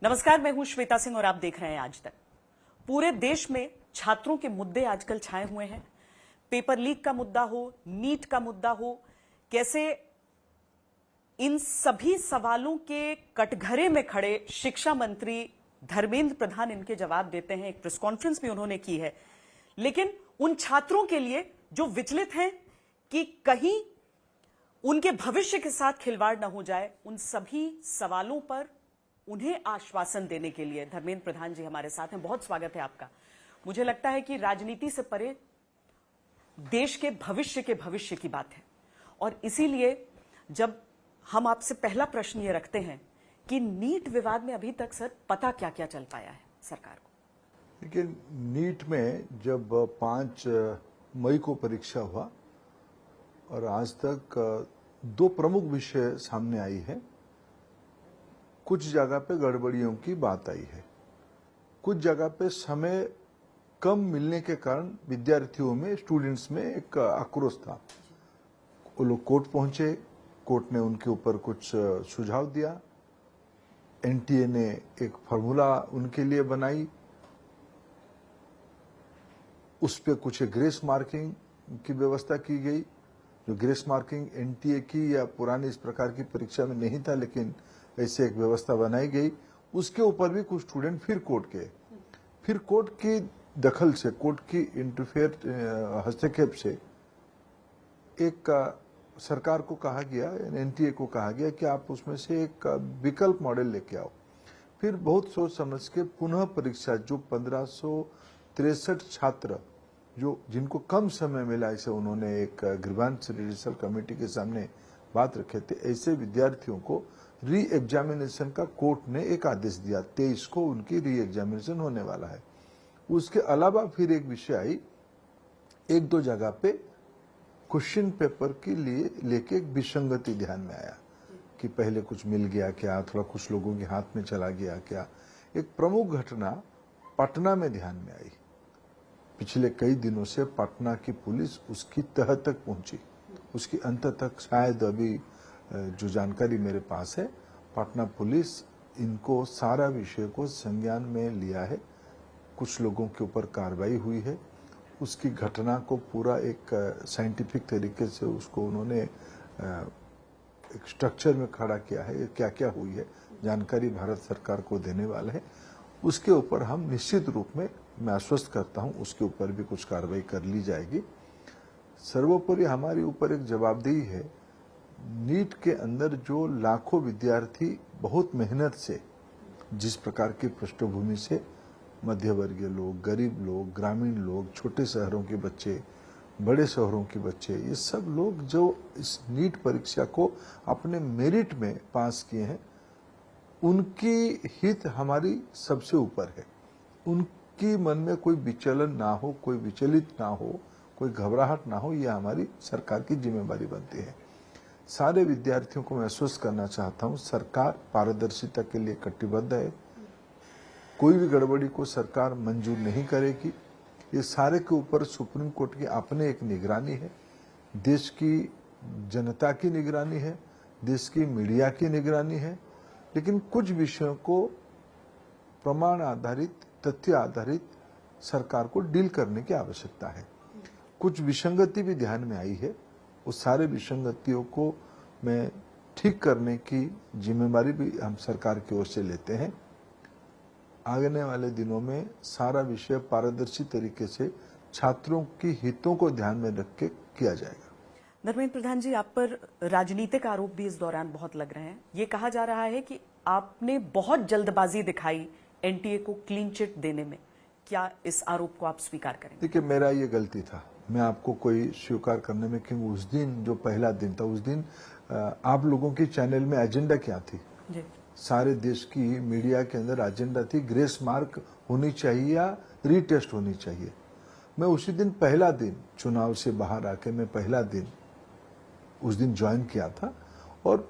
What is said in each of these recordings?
नमस्कार, मैं हूं श्वेता सिंह और आप देख रहे हैं आज तक। पूरे देश में छात्रों के मुद्दे आजकल छाए हुए हैं। पेपर लीक का मुद्दा हो, नीट का मुद्दा हो, कैसे इन सभी सवालों के कटघरे में खड़े शिक्षा मंत्री धर्मेंद्र प्रधान इनके जवाब देते हैं। एक प्रेस कॉन्फ्रेंस भी उन्होंने की है, लेकिन उन छात्रों के लिए जो विचलित हैं कि कहीं उनके भविष्य के साथ खिलवाड़ न हो जाए, उन सभी सवालों पर उन्हें आश्वासन देने के लिए धर्मेंद्र प्रधान जी हमारे साथ हैं। बहुत स्वागत है आपका। मुझे लगता है कि राजनीति से परे देश के भविष्य की बात है, और इसीलिए जब हम आपसे पहला प्रश्न ये रखते हैं कि नीट विवाद में अभी तक सर पता क्या क्या चल पाया है सरकार को? देखिए, नीट में जब 5 मई को परीक्षा हुआ और आज तक 2 प्रमुख विषय सामने आई है। कुछ जगह पे गड़बड़ियों की बात आई है, कुछ जगह पे समय कम मिलने के कारण विद्यार्थियों में, स्टूडेंट्स में एक आक्रोश था। वो लोग कोर्ट पहुंचे, कोर्ट ने उनके ऊपर कुछ सुझाव दिया। एनटीए ने एक फॉर्मूला उनके लिए बनाई, उस पर कुछ ग्रेस मार्किंग की व्यवस्था की गई। जो ग्रेस मार्किंग एनटीए की या पुरानी इस प्रकार की परीक्षा में नहीं था, लेकिन ऐसे एक व्यवस्था बनाई गई। उसके ऊपर भी कुछ स्टूडेंट फिर कोर्ट गए। फिर कोर्ट की दखल से, कोर्ट की इंटरफेयर हस्तक्षेप से एक सरकार को कहा गया, एनटीए को कहा गया कि आप उसमें से एक विकल्प मॉडल लेके आओ। फिर बहुत सोच समझ के पुनः परीक्षा, जो 1563 छात्र जो जिनको कम समय मिला, ऐसे उन्होंने एक ग्रीवांस रिड्यूसल कमेटी के सामने बात रखे थे, ऐसे विद्यार्थियों को री एग्जामिनेशन का कोर्ट ने एक आदेश दिया। 23 को उनकी री एग्जामिनेशन होने वाला है। उसके अलावा फिर एक विषय आई, 1-2 जगह पे क्वेश्चन पेपर के लिए लेके एक विसंगति ध्यान में आया कि पहले कुछ मिल गया क्या, थोड़ा कुछ लोगों के हाथ में चला गया क्या। एक प्रमुख घटना पटना में ध्यान में आई। पिछले कई दिनों से पटना की पुलिस उसकी तह तक पहुंची, उसकी अंत तक शायद अभी जो जानकारी मेरे पास है, पटना पुलिस इनको सारा विषय को संज्ञान में लिया है। कुछ लोगों के ऊपर कार्रवाई हुई है। उसकी घटना को पूरा एक साइंटिफिक तरीके से उसको उन्होंने एक स्ट्रक्चर में खड़ा किया है। क्या क्या हुई है जानकारी भारत सरकार को देने वाले हैं। उसके ऊपर हम निश्चित रूप में, मैं आश्वस्त करता हूं, उसके ऊपर भी कुछ कार्रवाई कर ली जाएगी। सर्वोपरि हमारे ऊपर एक जवाबदेही है। नीट के अंदर जो लाखों विद्यार्थी बहुत मेहनत से, जिस प्रकार की पृष्ठभूमि से, मध्यवर्गीय लोग, गरीब लोग, ग्रामीण लोग, छोटे शहरों के बच्चे, बड़े शहरों के बच्चे, ये सब लोग जो इस नीट परीक्षा को अपने मेरिट में पास किए हैं, उनकी हित हमारी सबसे ऊपर है। उनकी मन में कोई विचलन ना हो, कोई विचलित ना हो, कोई घबराहट ना हो, यह हमारी सरकार की जिम्मेदारी बनती है। सारे विद्यार्थियों को मैं आश्वस्त करना चाहता हूं, सरकार पारदर्शिता के लिए कटिबद्ध है। कोई भी गड़बड़ी को सरकार मंजूर नहीं करेगी। ये सारे के ऊपर सुप्रीम कोर्ट की अपने एक निगरानी है, देश की जनता की निगरानी है, देश की मीडिया की निगरानी है। लेकिन कुछ विषयों को प्रमाण आधारित, तथ्य आधारित सरकार को डील करने की आवश्यकता है। कुछ विसंगति भी ध्यान में आई है, उस सारे विसंगतियों को मैं ठीक करने की जिम्मेदारी भी हम सरकार की ओर से लेते हैं। आने वाले दिनों में सारा विषय पारदर्शी तरीके से छात्रों की हितों को ध्यान में रख के किया जाएगा। धर्मेंद्र प्रधान जी, आप पर राजनीतिक आरोप भी इस दौरान बहुत लग रहे हैं। ये कहा जा रहा है कि आपने बहुत जल्दबाजी दिखाई एनटीए को क्लीन चिट देने में। क्या इस आरोप को आप स्वीकार करेंगे? देखिए, मेरा ये गलती था, मैं आपको कोई स्वीकार करने में, क्योंकि उस दिन जो पहला दिन था, उस दिन आप लोगों की चैनल में एजेंडा क्या थी? जी। सारे देश की मीडिया के अंदर एजेंडा थी, ग्रेस मार्क होनी चाहिए या रीटेस्ट होनी चाहिए। मैं उसी दिन, पहला दिन चुनाव से बाहर आके, मैं पहला दिन उस दिन ज्वाइन किया था, और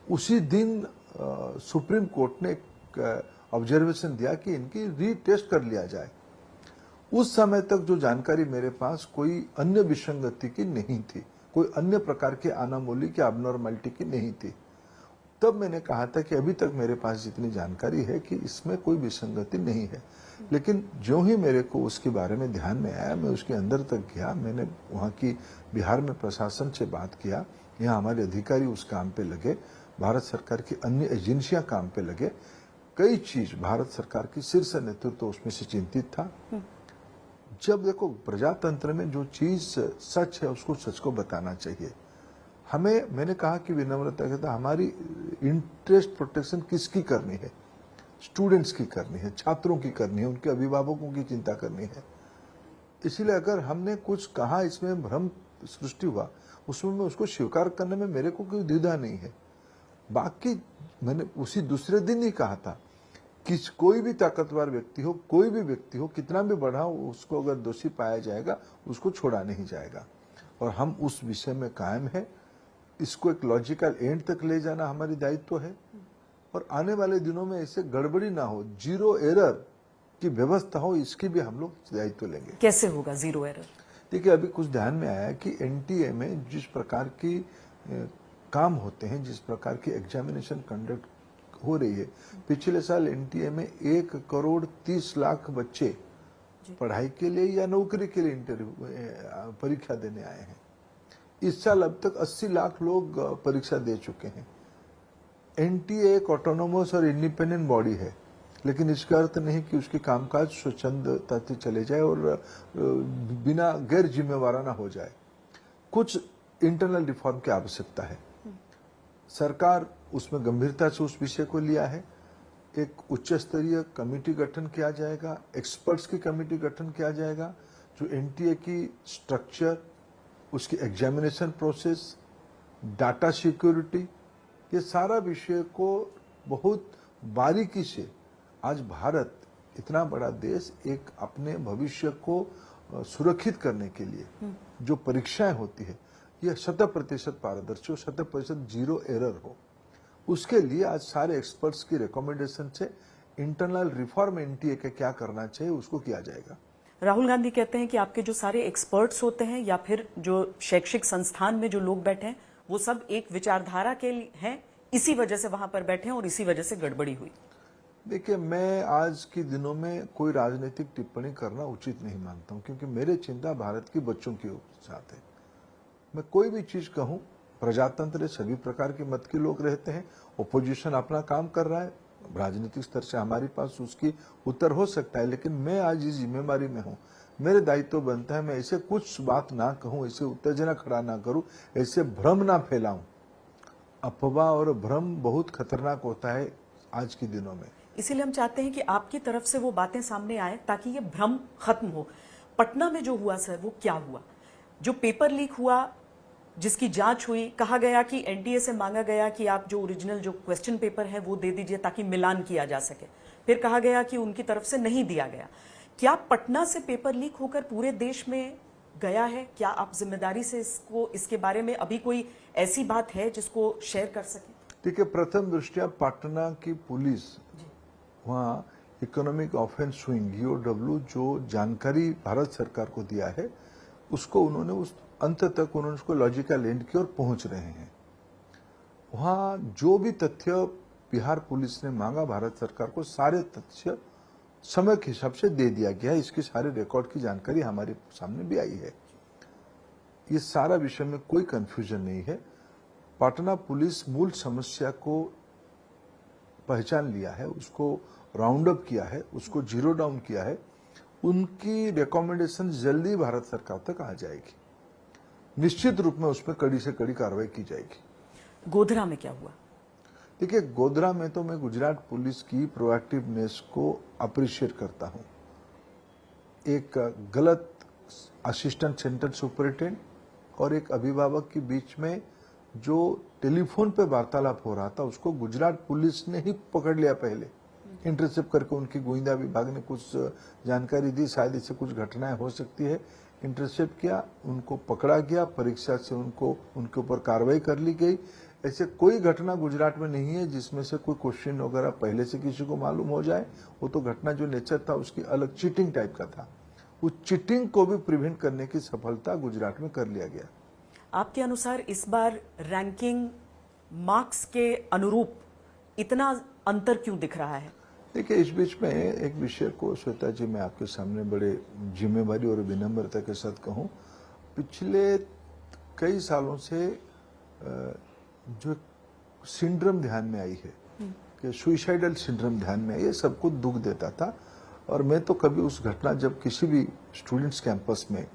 उसी दिन सुप्रीम कोर्ट ने एक ऑब्जर्वेशन दिया कि इनकी रीटेस्ट कर लिया जाए। उस समय तक जो जानकारी मेरे पास कोई अन्य विसंगति की नहीं थी, कोई अन्य प्रकार के अनामोली की, एबनॉर्मलिटी की नहीं थी। तब मैंने कहा था कि अभी तक मेरे पास जितनी जानकारी है कि इसमें कोई विसंगति नहीं है, लेकिन जो ही मेरे को उसके बारे में ध्यान में आया, मैं उसके अंदर तक गया, मैंने वहाँ की बिहार में प्रशासन से बात किया, यहाँ हमारे अधिकारी उस काम पे लगे, भारत सरकार की अन्य एजेंसियां काम पे लगे, कई चीज भारत सरकार की शीर्ष नेतृत्व तो उसमें से चिंतित था। जब देखो प्रजातंत्र में जो चीज सच है उसको सच को बताना चाहिए। हमें, मैंने कहा कि विनम्रता के साथ हमारी इंटरेस्ट प्रोटेक्शन किसकी करनी है? स्टूडेंट्स की करनी है, छात्रों की करनी है, उनके अभिभावकों की चिंता करनी है। इसीलिए अगर हमने कुछ कहा, इसमें भ्रम सृष्टि हुआ, उसमें मैं उसको स्वीकार करने में मेरे को कोई द्विधा नहीं है। बाकी मैंने उसी दूसरे दिन ही कहा था कि कोई भी ताकतवर व्यक्ति हो, कोई भी व्यक्ति हो, कितना भी बड़ा हो, उसको अगर दोषी पाया जाएगा उसको छोड़ा नहीं जाएगा, और हम उस विषय में कायम है। इसको एक लॉजिकल एंड तक ले जाना हमारी दायित्व है, और आने वाले दिनों में ऐसे गड़बड़ी ना हो, जीरो एरर की व्यवस्था हो, इसकी भी हम लोग दायित्व लेंगे। कैसे होगा जीरो एरर? देखिए, अभी कुछ ध्यान में आया कि एनटीए में जिस प्रकार की काम होते हैं, जिस प्रकार की एग्जामिनेशन कंडक्ट हो रही है, पिछले साल एनटीए में 1,30,00,000 बच्चे पढ़ाई के लिए या नौकरी के लिए इंटरव्यू परीक्षा देने आए हैं। इस साल अब तक 80 लाख लोग परीक्षा दे चुके हैं। एनटीए एक ऑटोनोमस और इंडिपेंडेंट बॉडी है, लेकिन इसका अर्थ नहीं कि उसकी कामकाज स्वच्छंदता से चले जाए और बिना गैर जिम्मेवाराना हो जाए। कुछ इंटरनल रिफॉर्म की आवश्यकता है। सरकार उसमें गंभीरता से उस विषय को लिया है। एक उच्च स्तरीय कमेटी गठन किया जाएगा, एक्सपर्ट्स की कमेटी गठन किया जाएगा, जो एनटीए की स्ट्रक्चर, उसकी एग्जामिनेशन प्रोसेस, डाटा सिक्योरिटी, ये सारा विषय को बहुत बारीकी से, आज भारत इतना बड़ा देश एक अपने भविष्य को सुरक्षित करने के लिए जो परीक्षाएं होती है, यह 100% पारदर्शी हो, 100% जीरो एरर हो, उसके लिए आज सारे एक्सपर्ट्स की रिकमेंडेशन से इंटरनल रिफॉर्म एनटीए के क्या करना चाहिए उसको किया जाएगा। राहुल गांधी कहते हैं कि आपके जो सारे एक्सपर्ट्स होते हैं या फिर जो शैक्षिक संस्थान में जो लोग बैठे हैं वो सब एक विचारधारा के हैं, इसी वजह से वहां पर बैठे हैं और इसी वजह से गड़बड़ी हुई। देखिए, मैं आज के दिनों में कोई राजनीतिक टिप्पणी करना उचित नहीं मानता हूं, क्योंकि मेरी चिंता भारत के बच्चों के साथ है। मैं कोई भी चीज कहूं, प्रजातंत्र सभी प्रकार के मत के लोग रहते हैं, ओपोजिशन अपना काम कर रहा है, राजनीतिक स्तर से हमारे पास उसकी उत्तर हो सकता है, लेकिन मैं आज इस जिम्मेवारी में हूं, मेरे दायित्व बनता है मैं ऐसे कुछ बात ना कहूं, ऐसे उत्तेजना खड़ा ना करूं, ऐसे भ्रम ना फैलाऊं। अफवाह और भ्रम बहुत खतरनाक होता है आज के दिनों में। इसीलिए हम चाहते हैं कि आपकी तरफ से वो बातें सामने आए ताकि ये भ्रम खत्म हो। पटना में जो हुआ सर, वो क्या हुआ? जो पेपर लीक हुआ, जिसकी जांच हुई, कहा गया कि एनटीए से मांगा गया कि आप जो ओरिजिनल जो क्वेश्चन पेपर है वो दे दीजिए ताकि मिलान किया जा सके। फिर कहा गया कि उनकी तरफ से नहीं दिया गया। क्या पटना से पेपर लीक होकर पूरे देश में गया है? क्या आप जिम्मेदारी से इसके बारे में अभी कोई ऐसी बात है जिसको शेयर कर सके? देखिए, प्रथम दृष्टया पटना की पुलिस, वहाँ इकोनॉमिक ऑफेंस विंग EOW जो जानकारी भारत सरकार को दिया है, उसको उन्होंने उस अंत तक उन्होंने उसको लॉजिकल एंड की ओर पहुंच रहे हैं। वहाँ जो भी तथ्य बिहार पुलिस ने मांगा भारत सरकार को, सारे तथ्य समय के हिसाब से दे दिया गया है। इसके सारे रिकॉर्ड की जानकारी हमारे सामने भी आई है। ये सारा विषय में कोई कंफ्यूजन नहीं है। पटना पुलिस मूल समस्या को पहचान लिया है, उसको राउंड अप किया है, उसको जीरो डाउन किया है। उनकी रिकमेंडेशन जल्दी भारत सरकार तक आ जाएगी। निश्चित रूप में उसमें कड़ी से कड़ी कार्रवाई की जाएगी। गोधरा में क्या हुआ? देखिए, गोधरा में तो मैं गुजरात पुलिस की प्रोएक्टिवनेस को अप्रिशिएट करता हूं। एक गलत असिस्टेंट सेंटर सुपरिटेंडेंट और एक अभिभावक के बीच में जो टेलीफोन पे वार्तालाप हो रहा था, उसको गुजरात पुलिस ने ही पकड़ लिया। पहले इंटरसेप्ट करके उनकी गोविंदा विभाग ने कुछ जानकारी दी, शायद इससे कुछ घटनाएं हो सकती है, इंटरसेप्ट किया, उनको पकड़ा गया, परीक्षा से उनको उनके ऊपर कार्रवाई कर ली गई। ऐसे कोई घटना गुजरात में नहीं है जिसमें से कोई क्वेश्चन वगैरह पहले से किसी को मालूम हो जाए। वो तो घटना जो नेचर था उसकी अलग चीटिंग टाइप का था। उस चीटिंग को भी प्रिवेंट करने की सफलता गुजरात में कर लिया गया। आपके अनुसार इस बार रैंकिंग मार्क्स के अनुरूप इतना अंतर क्यों दिख रहा है? देखिए, इस बीच में एक विषय को श्वेता जी मैं आपके सामने बड़े जिम्मेवारी और विनम्रता के साथ कहूं, पिछले कई सालों से जो सिंड्रोम ध्यान में आई है कि सुइसाइडल सिंड्रोम ध्यान में आई है, सबको दुख देता था। और मैं तो कभी उस घटना जब किसी भी स्टूडेंट्स कैंपस में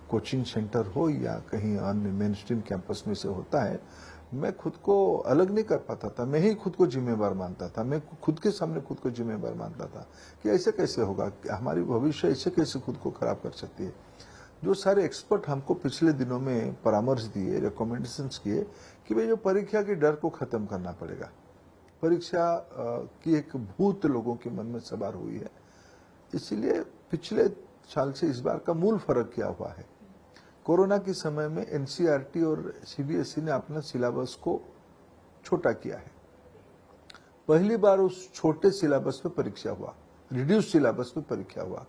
कोचिंग सेंटर हो या कहीं अन्य मेन स्ट्रीम कैंपस में से होता है, मैं खुद को अलग नहीं कर पाता था, मैं ही खुद को जिम्मेवार मानता था, मैं खुद के सामने खुद को जिम्मेवार मानता था कि ऐसे कैसे होगा, हमारी भविष्य ऐसे कैसे खुद को खराब कर सकती है। जो सारे एक्सपर्ट हमको पिछले दिनों में परामर्श दिए, रिकमेंडेशंस किए कि भाई जो परीक्षा के डर को खत्म करना पड़ेगा, परीक्षा की एक भूत लोगों के मन में सवार हुई है, इसीलिए पिछले साल से इस बार का मूल फर्क क्या हुआ है। कोरोना के समय में एनसीईआरटी और सीबीएसई ने अपना सिलेबस को छोटा किया है। पहली बार उस छोटे सिलेबस पे परीक्षा हुआ, रिड्यूस सिलेबस पे परीक्षा हुआ।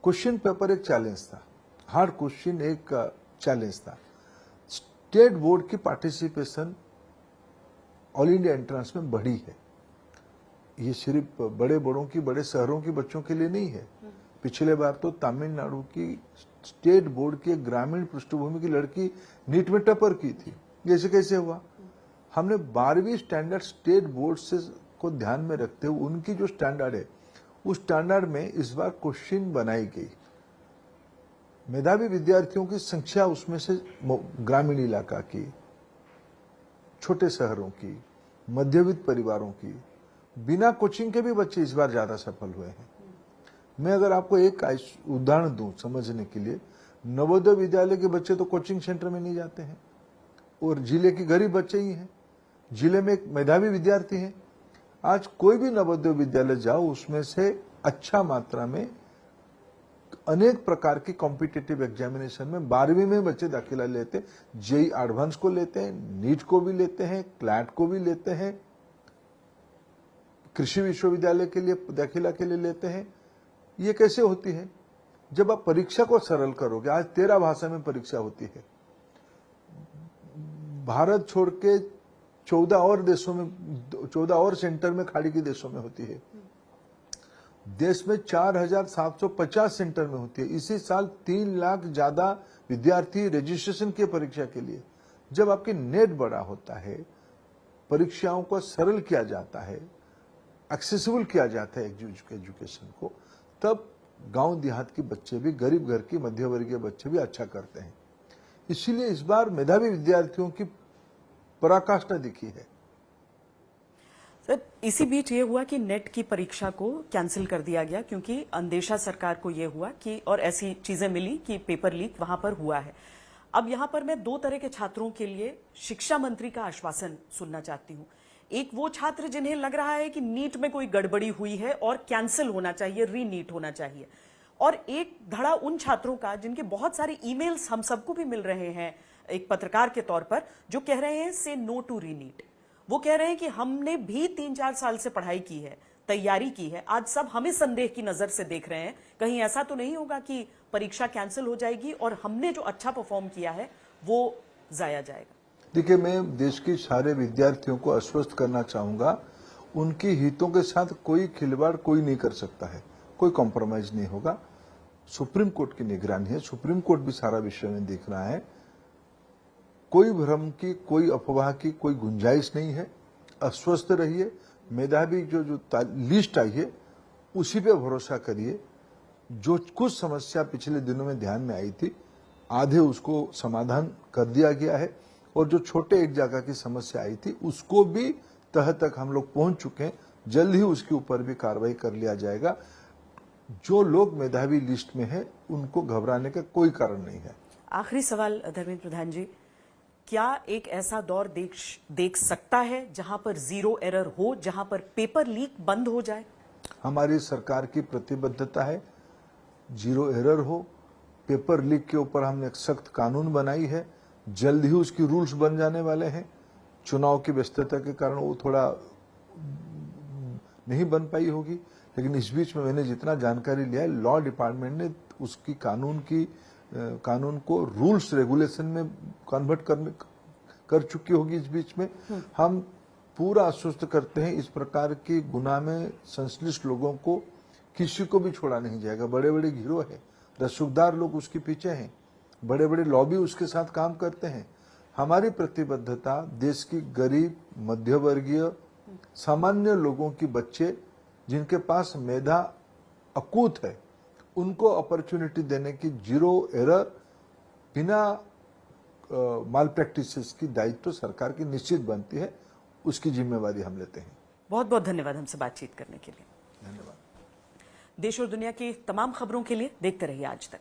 क्वेश्चन पेपर एक चैलेंज था, हार्ड क्वेश्चन एक चैलेंज था। स्टेट बोर्ड की पार्टिसिपेशन ऑल इंडिया एंट्रेंस में बढ़ी है। ये सिर्फ बड़े बड़ों की, बड़े शहरों के बच्चों के लिए नहीं है। पिछले बार तो तमिलनाडु की स्टेट बोर्ड की एक ग्रामीण पृष्ठभूमि की लड़की नीट में टॉपर की थी। ये कैसे हुआ? हमने 12वीं स्टैंडर्ड स्टेट बोर्ड से को ध्यान में रखते हुए उनकी जो स्टैंडर्ड है, उस स्टैंडर्ड में इस बार क्वेश्चन बनाई गई। मेधावी विद्यार्थियों की संख्या उसमें से ग्रामीण इलाका की, छोटे शहरों की, मध्यवित्त परिवारों की, बिना कोचिंग के भी बच्चे इस बार ज्यादा सफल हुए हैं। मैं अगर आपको एक उदाहरण दूं समझने के लिए, नवोदय विद्यालय के बच्चे तो कोचिंग सेंटर में नहीं जाते हैं और जिले के गरीब बच्चे ही हैं। जिले में एक मेधावी विद्यार्थी हैं। आज कोई भी नवोदय विद्यालय जाओ, उसमें से अच्छा मात्रा में अनेक प्रकार की कॉम्पिटिटिव एग्जामिनेशन में 12वीं में बच्चे दाखिला लेते, जेई एडवांस को लेते हैं, नीट को भी लेते हैं, क्लैट को भी लेते हैं, कृषि विश्वविद्यालय के लिए दाखिला के लिए लेते हैं। ये कैसे होती है? जब आप परीक्षा को सरल करोगे। आज 13 भाषा में परीक्षा होती है। भारत छोड़ के 14 और देशों में, 14 और सेंटर में खाड़ी के देशों में होती है। देश में 4750 सेंटर में होती है। इसी साल 3 लाख ज्यादा विद्यार्थी रजिस्ट्रेशन किए परीक्षा के लिए। जब आपके नेट बड़ा होता है, परीक्षाओं को सरल किया जाता है, एक्सेसिबल किया जाता है एजुकेशन को, तब गांव देहात के बच्चे भी, गरीब घर के मध्य वर्गीय बच्चे भी अच्छा करते हैं। इसीलिए इस बार मेधावी विद्यार्थियों की पराकाष्ठा दिखी है। सर, इसी बीच ये हुआ कि नेट की परीक्षा को कैंसिल कर दिया गया क्योंकि अंदेशा सरकार को ये हुआ कि, और ऐसी चीजें मिली कि पेपर लीक वहां पर हुआ है। अब यहां पर मैं 2 तरह के छात्रों के लिए शिक्षा मंत्री का आश्वासन सुनना चाहती हूं। एक वो छात्र जिन्हें लग रहा है कि नीट में कोई गड़बड़ी हुई है और कैंसिल होना चाहिए, रीनीट होना चाहिए, और एक धड़ा उन छात्रों का जिनके बहुत सारे ईमेल्स हम सबको भी मिल रहे हैं एक पत्रकार के तौर पर, जो कह रहे हैं से नो टू रीनीट। वो कह रहे हैं कि हमने भी 3-4 साल से पढ़ाई की है, तैयारी की है, आज सब हमें संदेह की नजर से देख रहे हैं, कहीं ऐसा तो नहीं होगा कि परीक्षा कैंसिल हो जाएगी और हमने जो अच्छा परफॉर्म किया है वो जाया जाएगा। देखिए, मैं देश के सारे विद्यार्थियों को आश्वस्त करना चाहूंगा, उनके हितों के साथ कोई खिलवाड़ कोई नहीं कर सकता है, कोई कॉम्प्रोमाइज नहीं होगा। सुप्रीम कोर्ट की निगरानी है, सुप्रीम कोर्ट भी सारा विषय में देख रहा है। कोई भ्रम की, कोई अफवाह की कोई गुंजाइश नहीं है। अस्वस्थ रहिए, मेधावी जो लिस्ट आई है उसी पे भरोसा करिए। जो कुछ समस्या पिछले दिनों में ध्यान में आई थी, आधे उसको समाधान कर दिया गया है, और जो छोटे एक जगह की समस्या आई थी उसको भी तह तक हम लोग पहुंच चुके हैं। जल्द ही उसके ऊपर भी कार्रवाई कर लिया जाएगा। जो लोग मेधावी लिस्ट में है उनको घबराने का कोई कारण नहीं है। आखिरी सवाल धर्मेंद्र प्रधान जी, क्या एक ऐसा दौर देख सकता है जहां पर जीरो एरर हो, जहां पर पेपर लीक बंद हो जाए? हमारी सरकार की प्रतिबद्धता है जीरो एरर हो। पेपर लीक के ऊपर हमने एक सख्त कानून बनाई है, जल्द ही उसकी रूल्स बन जाने वाले हैं। चुनाव की व्यस्तता के कारण वो थोड़ा नहीं बन पाई होगी, लेकिन इस बीच में मैंने जितना जानकारी लिया है, लॉ डिपार्टमेंट ने उसकी कानून को रूल्स रेगुलेशन में कन्वर्ट कर चुकी होगी इस बीच में। हम पूरा आश्वस्त करते हैं इस प्रकार के गुनाह में संश्लिष्ट लोगों को किसी को भी छोड़ा नहीं जाएगा। बड़े बड़े गिरोह है, रसूखदार लोग उसके पीछे हैं, बड़े बड़े लॉबी उसके साथ काम करते हैं। हमारी प्रतिबद्धता देश की गरीब, मध्यवर्गीय, सामान्य लोगों की बच्चे जिनके पास मेधा अकूत है, उनको अपॉर्चुनिटी देने की, जीरो एरर, बिना माल प्रैक्टिसेस की दायित्व सरकार की निश्चित बनती है। उसकी जिम्मेवारी हम लेते हैं। बहुत बहुत धन्यवाद हमसे बातचीत करने के लिए। धन्यवाद। देश और दुनिया की तमाम खबरों के लिए देखते रहिए आज तक।